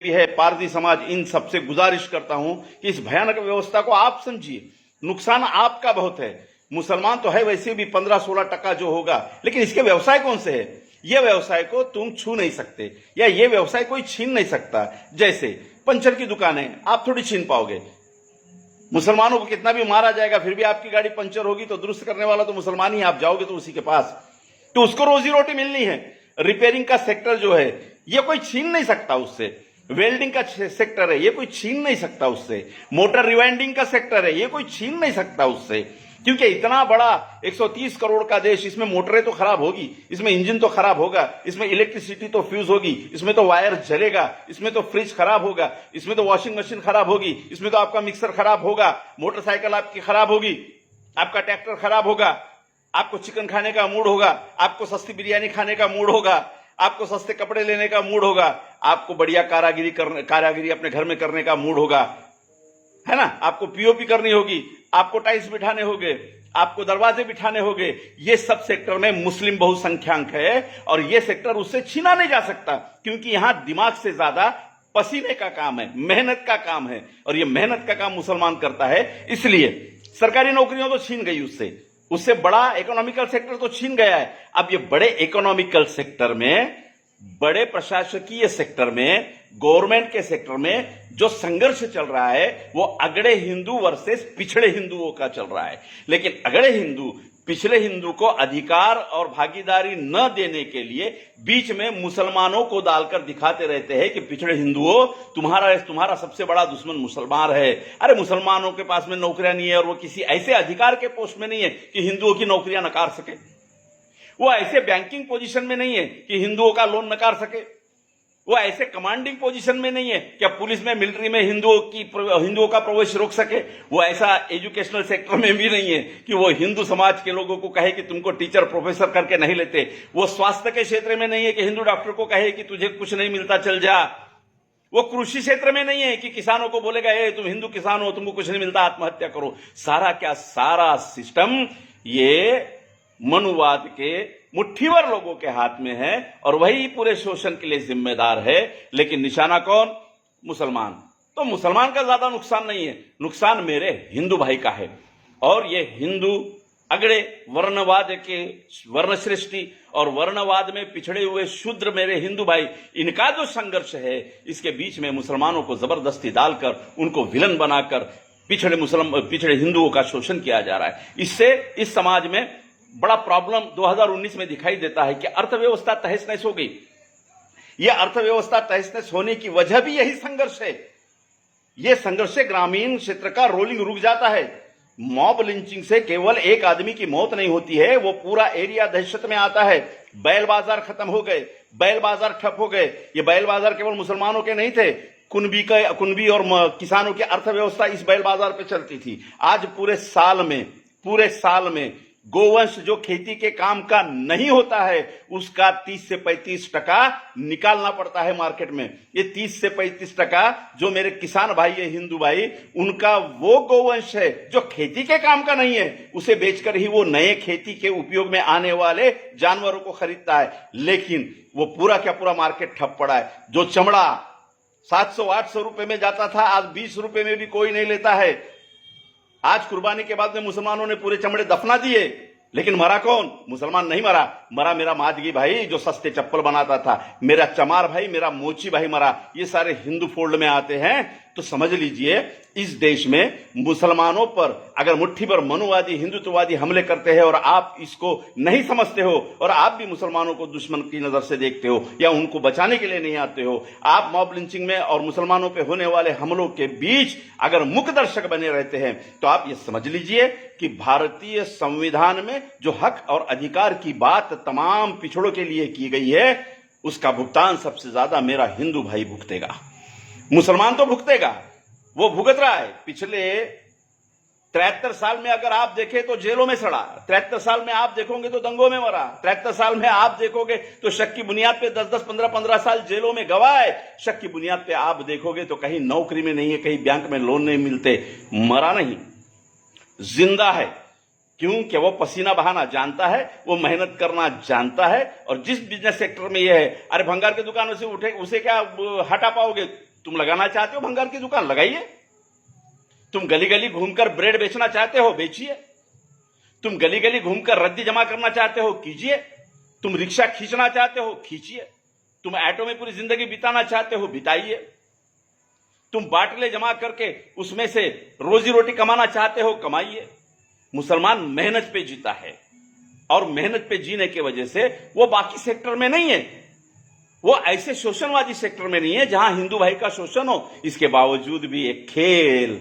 भी है, पारसी समाज, इन सबसे गुजारिश करता हूं कि इस भयानक व्यवस्था को आप समझिए। नुकसान आपका बहुत है। मुसलमान तो है वैसे भी 15-16% जो होगा, लेकिन इसके व्यवसाय कौन से है? ये व्यवसाय को तुम छू नहीं सकते, या ये व्यवसाय कोई छीन नहीं सकता। जैसे पंचर की दुकानें आप थोड़ी छीन पाओगे। मुसलमानों को कितना भी मारा जाएगा, फिर भी आपकी गाड़ी पंचर होगी तो दुरुस्त करने वाला तो मुसलमान ही, आप जाओगे तो उसी के पास, तो उसको रोजी रोटी मिलनी है। रिपेयरिंग का सेक्टर जो है ये कोई छीन नहीं सकता उससे। वेल्डिंग का सेक्टर है, ये कोई छीन नहीं सकता उससे। मोटर रिवाइंडिंग का सेक्टर है, ये कोई छीन नहीं सकता उससे। क्योंकि इतना बड़ा 130 करोड़ का देश, इसमें मोटरें तो खराब होगी, इसमें इंजन तो खराब होगा, इसमें इलेक्ट्रिसिटी तो फ्यूज होगी, इसमें तो वायर जलेगा, इसमें तो फ्रिज खराब होगा, इसमें तो वॉशिंग मशीन खराब होगी, इसमें तो आपका मिक्सर खराब होगा, मोटरसाइकिल आपकी खराब होगी, आपका ट्रैक्टर खराब होगा, आपको चिकन खाने का मूड होगा, आपको सस्ती बिरयानी खाने का मूड होगा, आपको सस्ते कपड़े लेने का मूड होगा, आपको बढ़िया कारागिरी अपने घर में करने का मूड होगा, है ना? आपको पीओपी करनी होगी, आपको टाइल्स बिठाने होंगे, आपको दरवाजे बिठाने होंगे। ये सब सेक्टर में मुस्लिम बहुसंख्याक है और ये सेक्टर उससे छीना नहीं जा सकता, क्योंकि यहां दिमाग से ज्यादा पसीने का काम है, मेहनत का काम है, और ये मेहनत का काम मुसलमान करता है। इसलिए सरकारी नौकरियां तो छीन गई उससे बड़ा इकोनॉमिकल सेक्टर तो छीन गया है। अब ये बड़े इकोनॉमिकल सेक्टर में, बड़े प्रशासकीय सेक्टर में, गवर्नमेंट के सेक्टर में जो संघर्ष चल रहा है वो अगड़े हिंदू वर्सेस पिछड़े हिंदुओं का चल रहा है। लेकिन अगड़े हिंदू पिछले हिंदू को अधिकार और भागीदारी न देने के लिए बीच में मुसलमानों को डालकर दिखाते रहते हैं कि पिछड़े हिंदुओं, तुम्हारा सबसे बड़ा दुश्मन मुसलमान है। अरे मुसलमानों के पास में नौकरियां नहीं है और वो किसी ऐसे अधिकार के पोस्ट में नहीं है कि हिंदुओं की नौकरियां नकार सके। वो ऐसे बैंकिंग पोजीशन में नहीं है कि हिंदुओं का लोन नकार सके। वो ऐसे कमांडिंग पोजीशन में नहीं है कि अब पुलिस में, मिलिट्री में हिंदुओं का प्रवेश रोक सके। वो ऐसा एजुकेशनल सेक्टर में भी नहीं है कि वो हिंदू समाज के लोगों को कहे कि तुमको टीचर प्रोफेसर करके नहीं लेते। वो स्वास्थ्य के क्षेत्र में नहीं है कि हिंदू डॉक्टर को कहे कि तुझे कुछ नहीं मिलता चल जा। वो कृषि क्षेत्र में नहीं है कि किसानों को बोलेगा ए तुम हिंदू किसान हो, तुमको कुछ नहीं मिलता, आत्महत्या करो। सारा सिस्टम ये मनुवाद के मुट्ठीवर लोगों के हाथ में है और वही पूरे शोषण के लिए जिम्मेदार है। लेकिन निशाना कौन? मुसलमान। तो मुसलमान का ज्यादा नुकसान नहीं है, नुकसान मेरे हिंदू भाई का है। और ये हिंदू अगड़े वर्णवाद के वर्ण सृष्टि और वर्णवाद में पिछड़े हुए शूद्र मेरे हिंदू भाई, इनका जो संघर्ष है, इसके बीच में मुसलमानों को जबरदस्ती डालकर उनको विलन बनाकर पिछड़े हिंदुओं का शोषण किया जा रहा है। इससे इस समाज में बड़ा प्रॉब्लम 2019 में दिखाई देता है कि अर्थव्यवस्था तहस नहस हो गई। यह अर्थव्यवस्था तहस नहस होने की वजह भी यही संघर्ष है। यह संघर्ष से ग्रामीण क्षेत्र का रोलिंग रुक जाता है। मॉब लिंचिंग से केवल एक आदमी की मौत नहीं होती है, वो पूरा एरिया दहशत में आता है। बैल बाजार खत्म हो गए, बैल बाजार ठप हो गए। ये बैल बाजार केवल मुसलमानों के नहीं थे, कुनबी और किसानों की अर्थव्यवस्था इस बैल बाजार पे चलती थी। आज पूरे साल में गोवंश जो खेती के काम का नहीं होता है, उसका 30 से 35% निकालना पड़ता है मार्केट में। ये 30 से 35% जो मेरे किसान भाई है, हिंदू भाई, उनका वो गोवंश है जो खेती के काम का नहीं है। उसे बेचकर ही वो नए खेती के उपयोग में आने वाले जानवरों को खरीदता है। लेकिन वो पूरा क्या पूरा मार्केट ठप पड़ा है। जो चमड़ा 700-800 रुपए में जाता था, आज 20 रुपए में भी कोई नहीं लेता है। आज कुर्बानी के बाद में मुसलमानों ने पूरे चमड़े दफना दिए, लेकिन मरा कौन? मुसलमान नहीं मरा मेरा माजगी भाई जो सस्ते चप्पल बनाता था, मेरा चमार भाई, मेरा मोची भाई मरा। ये सारे हिंदू फोल्ड में आते हैं। तो समझ लीजिए, इस देश में मुसलमानों पर अगर मुट्ठी भर मनुवादी हिंदुत्ववादी हमले करते हैं और आप इसको नहीं समझते हो और आप भी मुसलमानों को दुश्मन की नजर से देखते हो या उनको बचाने के लिए नहीं आते हो, आप मॉब लिंचिंग में और मुसलमानों पे होने वाले हमलों के बीच अगर मुख्य दर्शक बने रहते हैं, तो आप ये समझ लीजिए कि भारतीय संविधान में जो हक और अधिकार की बात तमाम पिछड़ों के लिए की गई है, उसका भुगतान सबसे ज्यादा मेरा हिंदू भाई भुगतेगा। मुसलमान तो भुगतेगा, वो भुगत रहा है। पिछले 73 साल में अगर आप देखें तो जेलों में सड़ा, 73 साल में आप देखोगे तो दंगों में मरा, 73 साल में आप देखोगे तो शक की बुनियाद पे 10-10, 15-15 साल जेलों में गवाए। शक की बुनियाद पे आप देखोगे तो कहीं नौकरी में नहीं है, कहीं बैंक में लोन नहीं मिलते। मरा नहीं, जिंदा है। क्यों? कि वो पसीना बहाना जानता है, वो मेहनत करना जानता है। और जिस बिजनेस सेक्टर में ये है, अरे भंगार की दुकानों से उठे उसे क्या हटा पाओगे? तुम लगाना चाहते हो भंगार की दुकान, लगाइए। तुम गली गली घूमकर ब्रेड बेचना चाहते हो, बेचिए। तुम गली गली घूमकर रद्दी जमा करना चाहते हो, कीजिए। तुम रिक्शा खींचना चाहते हो, खींचिए। तुम ऑटो में पूरी जिंदगी बिताना चाहते हो, बिताइए। तुम बाटले जमा करके उसमें से रोजी रोटी कमाना चाहते हो, कमाइए। मुसलमान मेहनत पे जीता है, और मेहनत पे जीने की वजह से वो बाकी सेक्टर में नहीं है, वो ऐसे शोषणवादी सेक्टर में नहीं है जहां हिंदू भाई का शोषण हो। इसके बावजूद भी एक खेल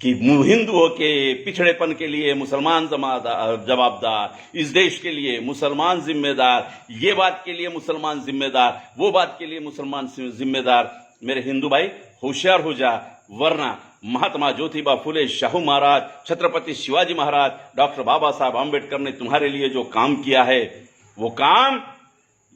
कि हिंदुओं के पिछड़ेपन के लिए मुसलमान जवाबदार, इस देश के लिए मुसलमान जिम्मेदार, ये बात के लिए मुसलमान जिम्मेदार, वो बात के लिए मुसलमान जिम्मेदार। मेरे हिंदू भाई, होशियार हो जा, वरना महात्मा ज्योतिबा फुले, शाहू महाराज, छत्रपति शिवाजी महाराज, डॉक्टर बाबा साहब आंबेडकर ने तुम्हारे लिए जो काम किया है, वो काम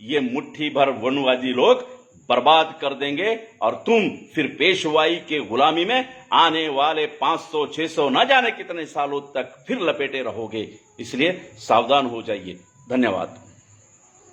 ये मुट्ठी भर वनवादी लोग बर्बाद कर देंगे, और तुम फिर पेशवाई के गुलामी में आने वाले 500, 600 न जाने कितने सालों तक फिर लपेटे रहोगे। इसलिए सावधान हो जाइए। धन्यवाद।